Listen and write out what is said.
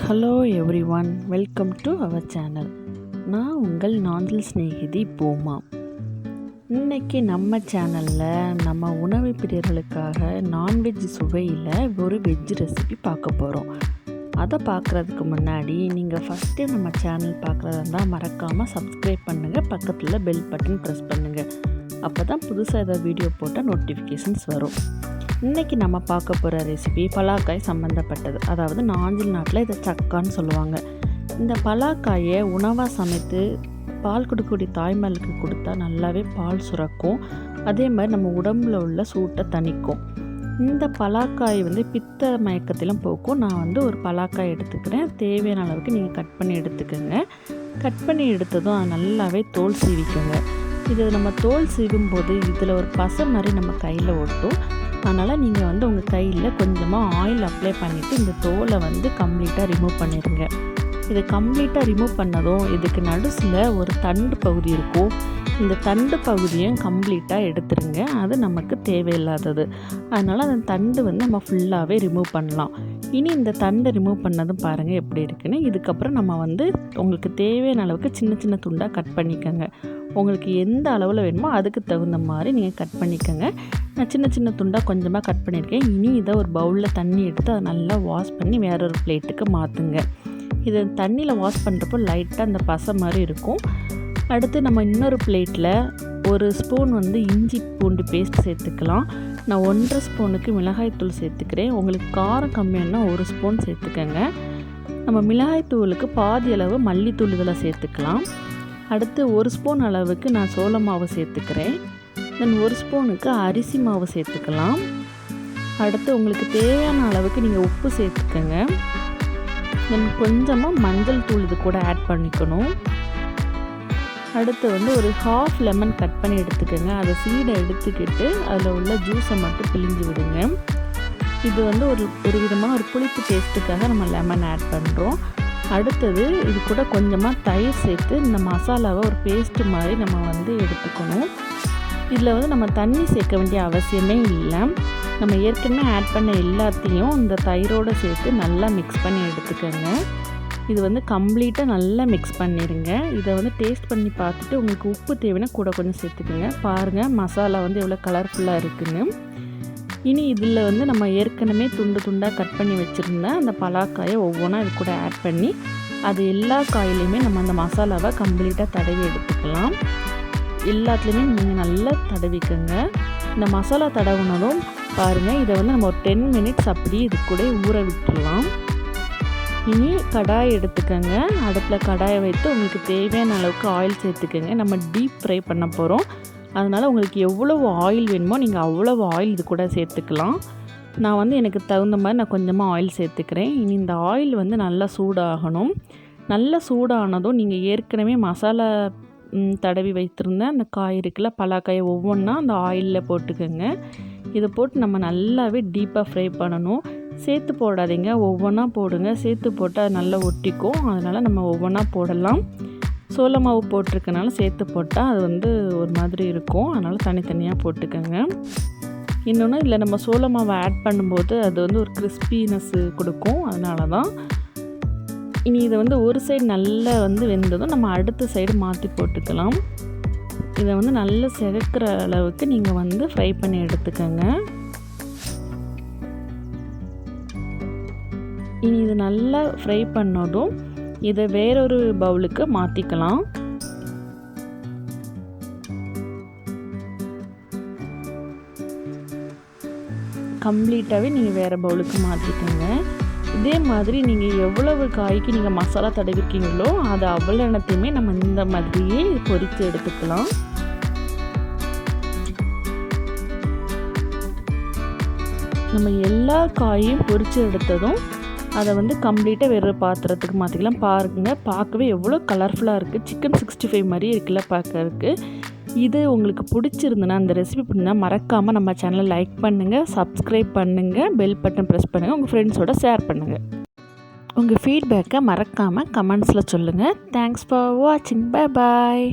Hello everyone, welcome to our channel. நான் உங்கள் நாஞ்சில் ஸ்நேகிதி பூமா. இன்றைக்கி நம்ம சேனலில் நம்ம உணவு பிரியர்களுக்காக நான்வெஜ் சுவையில் ஒரு வெஜ் ரெசிபி பார்க்க போகிறோம். அதை பார்க்குறதுக்கு முன்னாடி நீங்கள் ஃபஸ்ட் டைம் நம்ம சேனல் பார்க்குறதா இருந்தால் மறக்காமல் சப்ஸ்கிரைப் பண்ணுங்கள், பக்கத்தில் பெல் பட்டன் ப்ரெஸ் பண்ணுங்கள். அப்போ தான் புதுசாக ஏதாவது வீடியோ போட்டால் நோட்டிஃபிகேஷன்ஸ் வரும். இன்றைக்கி நம்ம பார்க்க போகிற ரெசிபி பலாக்காய் சம்மந்தப்பட்டது. அதாவது நாஞ்சில் நாட்டில் இதை சக்கான்னு சொல்லுவாங்க. இந்த பலாக்காயை உணவாக சமைத்து பால் கொடுக்கக்கூடிய தாய்மார்களுக்கு கொடுத்தா நல்லாவே பால் சுரக்கும். அதே மாதிரி நம்ம உடம்பில் உள்ள சூட்டை தணிக்கும். இந்த பலாக்காய் பித்த மயக்கத்திலும் போக்கும். நான் ஒரு பலாக்காய் எடுத்துக்கிறேன். தேவையான அளவுக்கு நீங்கள் கட் பண்ணி எடுத்துக்கோங்க. கட் பண்ணி எடுத்ததும் அது நல்லாவே தோல் சீவிக்கோங்க. இது நம்ம தோல் சீவும் போது இதில் ஒரு பசை மாதிரி நம்ம கையில் ஒட்டும். அதனால் நீங்கள் உங்கள் கையில் கொஞ்சமாக ஆயில் அப்ளை பண்ணிவிட்டு இந்த தோலை கம்ப்ளீட்டாக ரிமூவ் பண்ணிடுங்க. இதை கம்ப்ளீட்டாக ரிமூவ் பண்ணதும் இதுக்கு நடுசில் ஒரு தண்டு பகுதி இருக்கும். இந்த தண்டு பகுதியும் கம்ப்ளீட்டாக எடுத்துருங்க. அது நமக்கு தேவையில்லாதது. அதனால் அந்த தண்டு நம்ம ஃபுல்லாகவே ரிமூவ் பண்ணலாம். இனி இந்த தண்டை ரிமூவ் பண்ணதும் பாருங்கள் எப்படி இருக்குன்னு. இதுக்கப்புறம் நம்ம உங்களுக்கு தேவையான அளவுக்கு சின்ன சின்ன துண்டாக கட் பண்ணிக்கோங்க. உங்களுக்கு எந்த அளவில் வேணுமோ அதுக்கு தகுந்த மாதிரி நீங்கள் கட் பண்ணிக்கோங்க. நான் சின்ன சின்ன துண்டாக கொஞ்சமாக கட் பண்ணியிருக்கேன். இனி இதை ஒரு பவுலில் தண்ணி எடுத்து அதை நல்லா வாஷ் பண்ணி வேறொரு பிளேட்டுக்கு மாற்றுங்க. இதை தண்ணியில் வாஷ் பண்ணுறப்போ லைட்டாக அந்த பசை மாதிரி இருக்கும். அடுத்து நம்ம இன்னொரு பிளேட்டில் ஒரு ஸ்பூன் இஞ்சி பூண்டு பேஸ்ட் சேர்த்துக்கலாம். நான் 1.5 ஸ்பூனுக்கு மிளகாய்த்தூள் சேர்த்துக்கிறேன். உங்களுக்கு காரம் கம்மியானா 1 ஸ்பூன் சேர்த்துக்கோங்க. நம்ம மிளகாய்த்தூளுக்கு பாதி அளவு மல்லித்தூள் இதில் சேர்த்துக்கலாம். அடுத்து 1 ஸ்பூன் அளவுக்கு நான் சோள மாவு சேர்த்துக்கிறேன். தென் 1 ஸ்பூனுக்கு அரிசி மாவு சேர்த்துக்கலாம். அடுத்து உங்களுக்கு தேவையான அளவுக்கு நீங்கள் உப்பு சேர்த்துக்கோங்க. தென் கொஞ்சமாக மஞ்சள் தூள் இது கூட ஆட் பண்ணிக்கணும். அடுத்து ஒரு 1/2 லெமன் கட் பண்ணி எடுத்துக்கோங்க. அதை சீடை எடுத்துக்கிட்டு அதில் உள்ள ஜூஸை மட்டும் பிழிஞ்சு விடுங்க. இது ஒரு விதமாக ஒரு புளிப்பு டேஸ்ட்டுக்காக நம்ம லெமன் ஆட் பண்ணுறோம். அடுத்தது இது கூட கொஞ்சமாக தயிர் சேர்த்து இந்த மசாலாவை ஒரு பேஸ்ட்டு மாதிரி நம்ம எடுத்துக்கணும். இதில் நம்ம தண்ணி சேர்க்க வேண்டிய அவசியமே இல்லை. நம்ம ஏற்கனவே ஆட் பண்ண எல்லாத்தையும் இந்த தயிரோடு சேர்த்து நல்லா மிக்ஸ் பண்ணி எடுத்துக்கோங்க. இது கம்ப்ளீட்டாக நல்லா மிக்ஸ் பண்ணிடுங்க. இதை டேஸ்ட் பண்ணி பார்த்துட்டு உங்களுக்கு உப்பு தேவைன்னா கூட கொஞ்சம் சேர்த்துக்கோங்க. பாருங்கள் மசாலா எவ்வளோ கலர்ஃபுல்லாக இருக்குதுன்னு. இனி இதில் நம்ம ஏற்கனவே துண்டு துண்டாக கட் பண்ணி வச்சுருந்த அந்த பலாக்காயை ஒவ்வொன்றா இது கூட ஆட் பண்ணி அது எல்லா காயிலையுமே நம்ம அந்த மசாலாவை கம்ப்ளீட்டாக தடவி எடுத்துக்கலாம். எல்லாத்துலேயுமே நீங்கள் நல்லா தடவிக்கோங்க. இந்த மசாலா தடவுனதும் பாருங்கள் இதை நம்ம ஒரு 10 மினிட்ஸ் அப்படியே இது கூட ஊற விட்டுடலாம். இனி கடாய் எடுத்துக்கோங்க. அடுப்பில் கடாயை வைத்து உங்களுக்கு தேவையான அளவுக்கு ஆயில் சேர்த்துக்கோங்க. நம்ம டீப் ஃப்ரை பண்ண போகிறோம். அதனால் உங்களுக்கு எவ்வளவு ஆயில் வேணுமோ நீங்கள் அவ்வளவு ஆயில் இது கூட சேர்த்துக்கலாம். நான் எனக்கு தகுந்த மாதிரி நான் கொஞ்சமாக ஆயில் சேர்த்துக்கிறேன். இனி இந்த ஆயில் நல்லா சூடாகணும். நல்லா சூடானதும் நீங்கள் ஏற்கனவே மசாலா தடவி வைத்திருந்த அந்த காய் இருக்குல்ல, பலாக்காயை ஒவ்வொன்றா அந்த ஆயிலில் போட்டுக்கோங்க. இதை போட்டு நம்ம நல்லாவே டீப்பாக ஃப்ரை பண்ணணும். சேர்த்து போடாதீங்க, ஒவ்வொன்றா போடுங்க. சேர்த்து போட்டால் அது நல்லா ஒட்டிக்கும். அதனால் நம்ம ஒவ்வொன்றா போடலாம். சோள மாவு போட்டிருக்கனால சேர்த்து போட்டால் அது ஒரு மாதிரி இருக்கும். அதனால் தனித்தனியாக போட்டுக்கோங்க. இன்னொன்று இதில் நம்ம சோள மாவை ஆட் பண்ணும்போது அது ஒரு கிறிஸ்பினஸ்ஸு கொடுக்கும். அதனால தான். இனி இதை ஒரு சைடு நல்லா வெந்ததும் நம்ம அடுத்த சைடு மாற்றி போட்டுக்கலாம். இதை நல்லா செவக்கிற அளவுக்கு நீங்கள் ஃப்ரை பண்ணி எடுத்துக்கோங்க. இனி இது நல்லா ஃப்ரை பண்ணதும் இதை வேறொரு பவுலுக்கு மாற்றிக்கலாம். கம்ப்ளீட்டாகவே நீங்கள் வேறு பவுலுக்கு மாற்றிக்கோங்க. இதே மாதிரி நீங்கள் எவ்வளவு காய்க்கு நீங்கள் மசாலா தடவிருக்கீங்களோ அது அவ்வளோ எண்ணத்தையுமே நம்ம இந்த மாதிரியே பொரித்து எடுத்துக்கலாம். நம்ம எல்லா காயும் பொரித்து எடுத்ததும் அதை கம்ப்ளீட்டாக வேறு பாத்திரத்துக்கு மாற்றிக்கலாம். பாருங்கள், பார்க்கவே எவ்வளோ கலர்ஃபுல்லாக இருக்குது. சிக்கன் 65 மாதிரி இருக்குல்ல பார்க்கறதுக்கு. இது உங்களுக்கு பிடிச்சிருந்துன்னா, அந்த ரெசிபி பிடிச்சிருந்தா மறக்காமல் நம்ம சேனலை லைக் பண்ணுங்கள், சப்ஸ்கிரைப் பண்ணுங்கள், பெல் பட்டன் ப்ரெஸ் பண்ணுங்கள், உங்கள் ஃப்ரெண்ட்ஸோட ஷேர் பண்ணுங்கள். உங்கள் ஃபீட்பேக்கை மறக்காமல் கமெண்ட்ஸில் சொல்லுங்கள். தேங்க்ஸ் ஃபார் வாட்சிங். Bye bye.